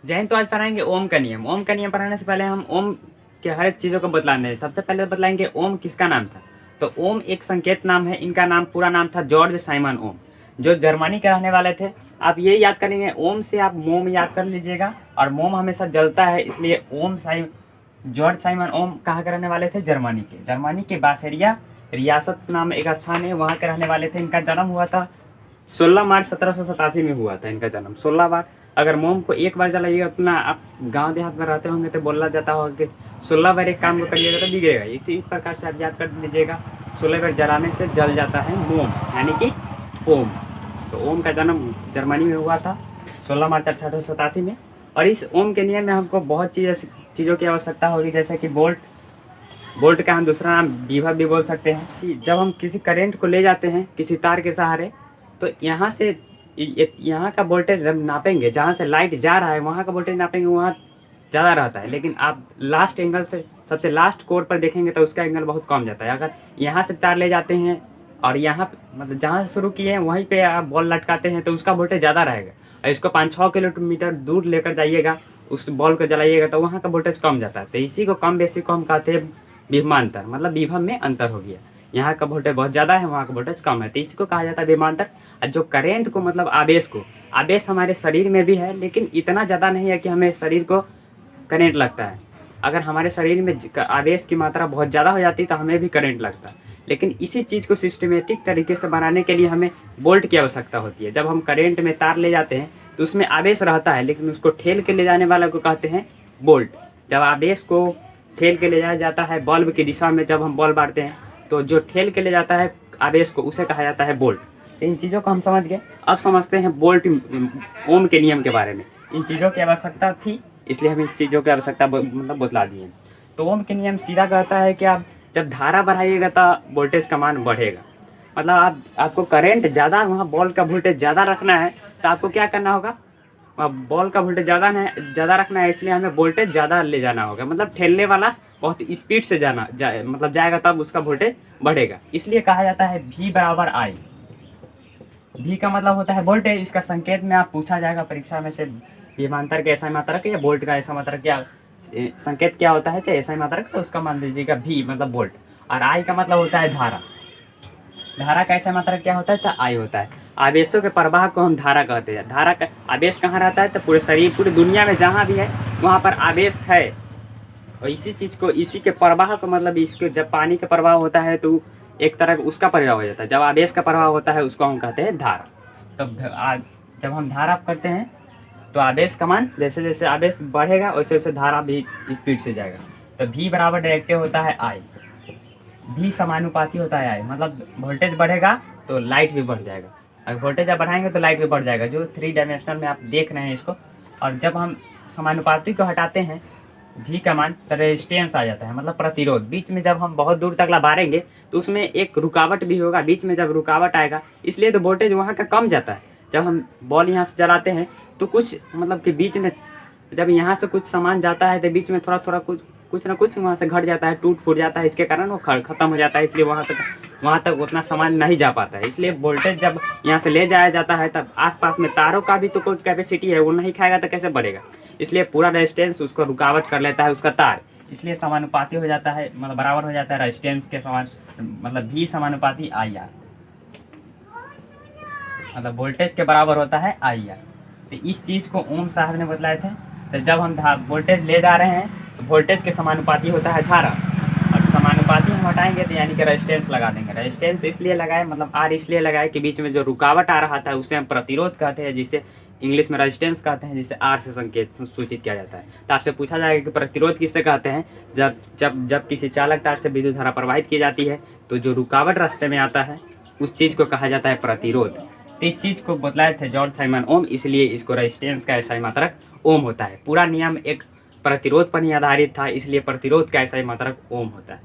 जय हिंद। तो आज पढ़ाएंगे ओम का नियम। ओम का नियम पढ़ाने से पहले हम ओम के हर एक चीज़ों को बतलाने हैं। सबसे पहले बतलाएंगे ओम किसका नाम था। तो ओम एक संकेत नाम है। इनका नाम पूरा नाम था जॉर्ज साइमन ओम, जो जर्मनी के रहने वाले थे। आप ये याद करेंगे, ओम से आप मोम याद कर लीजिएगा, और मोम हमेशा जलता है, इसलिए जॉर्ज साइमन ओम कहाँ के रहने वाले थे? जर्मनी के। जर्मनी के बासेरिया रियासत नाम एक स्थान है, वहाँ के रहने वाले थे। इनका जन्म हुआ था 16 मार्च 1787 में हुआ था इनका जन्म। 16 बार, अगर मोम को एक बार जलाइएगा, उतना आप गांव देहात में रहते होंगे तो बोला जाता होगा कि 16 बार एक काम को करिएगा तो बिगड़ेगा। इसी प्रकार से आप याद कर लीजिएगा, 16 बार जलाने से जल जाता है मोम, यानी कि ओम। तो ओम का जन्म जर्मनी में हुआ था 16 मार्च 1887 में। और इस ओम के नियम में हमको बहुत चीज़ों की आवश्यकता होगी, जैसे कि बोल्ट का हम दूसरा नाम विभव भी बोल सकते हैं। कि जब हम किसी करंट को ले जाते हैं किसी तार के सहारे, तो यहाँ से यहाँ का वोल्टेज जब नापेंगे, जहाँ से लाइट जा रहा है वहाँ का वोल्टेज नापेंगे, वहाँ ज़्यादा रहता है। लेकिन आप लास्ट एंगल से सबसे लास्ट कोर पर देखेंगे तो उसका एंगल बहुत कम जाता है। अगर यहाँ से तार ले जाते हैं और यहाँ मतलब जहाँ से शुरू किए हैं वहीं पे आप बॉल लटकाते हैं तो उसका वोल्टेज ज़्यादा रहेगा। और इसको 5-6 किलोमीटर दूर लेकर जाइएगा, उस बॉल को जलाइएगा तो वहाँ का वोल्टेज कम जाता है। तो इसी को कम बेसी को हम कहते हैं विभवांतर, मतलब विभव में अंतर हो गया। यहाँ का वोल्टेज बहुत ज़्यादा है, वहाँ का वोल्टेज कम है, तो इसी को कहा जाता है विभवांतर। जो करेंट को मतलब आवेश हमारे शरीर में भी है, लेकिन इतना ज़्यादा नहीं है कि हमें शरीर को करेंट लगता है। अगर हमारे शरीर में आवेश की मात्रा बहुत ज़्यादा हो जाती है तो हमें भी करेंट लगता है। लेकिन इसी चीज़ को सिस्टमेटिक तरीके से बनाने के लिए हमें बोल्ट की आवश्यकता होती है। जब हम करेंट में तार ले जाते हैं तो उसमें आवेश रहता है, लेकिन उसको ठेल के ले जाने वाला को कहते हैं बोल्ट। जब आवेश को ठेल के ले जाया जाता है बल्ब की दिशा में, जब हम बॉल मारते हैं तो जो ठेल के ले जाता है आवेश को, उसे कहा जाता है बोल्ट। इन चीज़ों को हम समझ गए। अब समझते हैं बोल्ट ओम के नियम के बारे में। इन चीज़ों की आवश्यकता थी, इसलिए हम इस चीज़ों की आवश्यकता मतलब बतला दिए। तो ओम के नियम सीधा कहता है कि आप जब धारा बढ़ाइएगा तो वोल्टेज का मान बढ़ेगा। मतलब आपको करंट ज़्यादा, वहाँ बॉल का वोल्टेज ज़्यादा रखना है तो आपको क्या करना होगा? बॉल का वोल्टेज ज़्यादा रखना है, इसलिए हमें वोल्टेज ज़्यादा ले जाना होगा। मतलब ठेलने वाला बहुत स्पीड से मतलब जाएगा, तब उसका वोल्टेज बढ़ेगा। इसलिए कहा जाता है V बराबर I। V का मतलब होता है वोल्टेज। इसका संकेत में आप पूछा जाएगा परीक्षा में से, विभवांतर के ऐसा मात्रक या वोल्ट का ऐसा मात्रक क्या संकेत क्या होता है, चाहे ऐसा मात्रक, तो उसका मान लीजिएगा V मतलब वोल्ट। और I का मतलब होता है धारा। धारा का ऐसा मात्रक क्या होता है? तो I होता है। आवेशों के प्रवाह को हम धारा कहते हैं। धारा का आवेश कहाँ रहता है? तो पूरे शरीर, पूरी दुनिया में जहाँ भी है वहाँ पर आवेश है। और इसी चीज़ को, इसी के प्रवाह को मतलब इसके, जब पानी का प्रवाह होता है तो एक तरह उसका प्रवाह हो जाता है। जब आवेश का प्रवाह होता है उसको हम कहते हैं धारा। तो जब हम धारा करते हैं तो आवेश का मान, जैसे जैसे आवेश बढ़ेगा वैसे वैसे धारा भी स्पीड से जाएगा। तो V बराबर डायरेक्टिव होता है I। V समानुपाती होता है I, मतलब वोल्टेज बढ़ेगा तो लाइट भी बढ़ जाएगा। अगर वोल्टेज आप बढ़ाएंगे तो लाइट भी बढ़ जाएगा, जो 3 डायमेंशनल में आप देख रहे हैं इसको। और जब हम समानुपाती को हटाते हैं V का मान, तो रेजिस्टेंस आ जाता है, मतलब प्रतिरोध। बीच में जब हम बहुत दूर तक मारेंगे तो उसमें एक रुकावट भी होगा। बीच में जब रुकावट आएगा, इसलिए तो वोल्टेज वहाँ का कम जाता है। जब हम बॉल यहाँ से जलाते हैं तो कुछ मतलब कि बीच में जब यहाँ से कुछ सामान जाता है तो बीच में थोड़ा थोड़ा कुछ ना कुछ वहाँ से घट जाता है, टूट फूट जाता है, इसके कारण वो ख़त्म हो जाता है। इसलिए वहाँ तक उतना सामान नहीं जा पाता है। इसलिए वोल्टेज जब यहाँ से ले जाया जाता है तब आसपास में तारों का भी तो कोई कैपेसिटी है, वो नहीं खाएगा तो कैसे बढ़ेगा। इसलिए पूरा रेजिस्टेंस उसको रुकावट कर लेता है, उसका तार। इसलिए समानुपाती हो जाता है, मतलब बराबर हो जाता है रेजिस्टेंस के समान, मतलब V समानुपाती IR, मतलब वोल्टेज के बराबर होता है IR। तो इस चीज़ को ओम साहब ने बतलाए थे। तो जब हम वोल्टेज ले जा रहे हैं तो वोल्टेज के समानुपाती होता है धारा, और समानुपाती हम हटाएंगे तो यानी कि रेजिस्टेंस लगा देंगे। रेजिस्टेंस इसलिए लगाए, मतलब R इसलिए लगाए कि बीच में जो रुकावट आ रहा था उसे हम प्रतिरोध कहते हैं, जिसे इंग्लिश में रेजिस्टेंस कहते हैं, जिसे R से संकेत सूचित किया जाता है। तो आपसे पूछा जाएगा कि प्रतिरोध किससे कहते हैं? जब किसी चालक तार से विद्युत धारा प्रवाहित की जाती है तो जो रुकावट रास्ते में आता है उस चीज़ को कहा जाता है प्रतिरोध। तो इस चीज़ को बतलाए थे जॉर्ज साइमन ओम, इसलिए इसको रेजिस्टेंस का ऐसा ही मात्रक ओम होता है। पूरा नियम एक प्रतिरोध पर ही आधारित था, इसलिए प्रतिरोध का ऐसा ही मात्रक ओम होता है।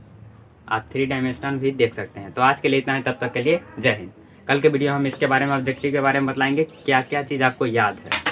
आप 3 डायमेंशनल भी देख सकते हैं। तो आज के लिए इतना है, तब तक के लिए जय हिंद। कल के वीडियो हम इसके बारे में, ऑब्जेक्टिव के बारे में बतलाएंगे क्या क्या चीज़ आपको याद है।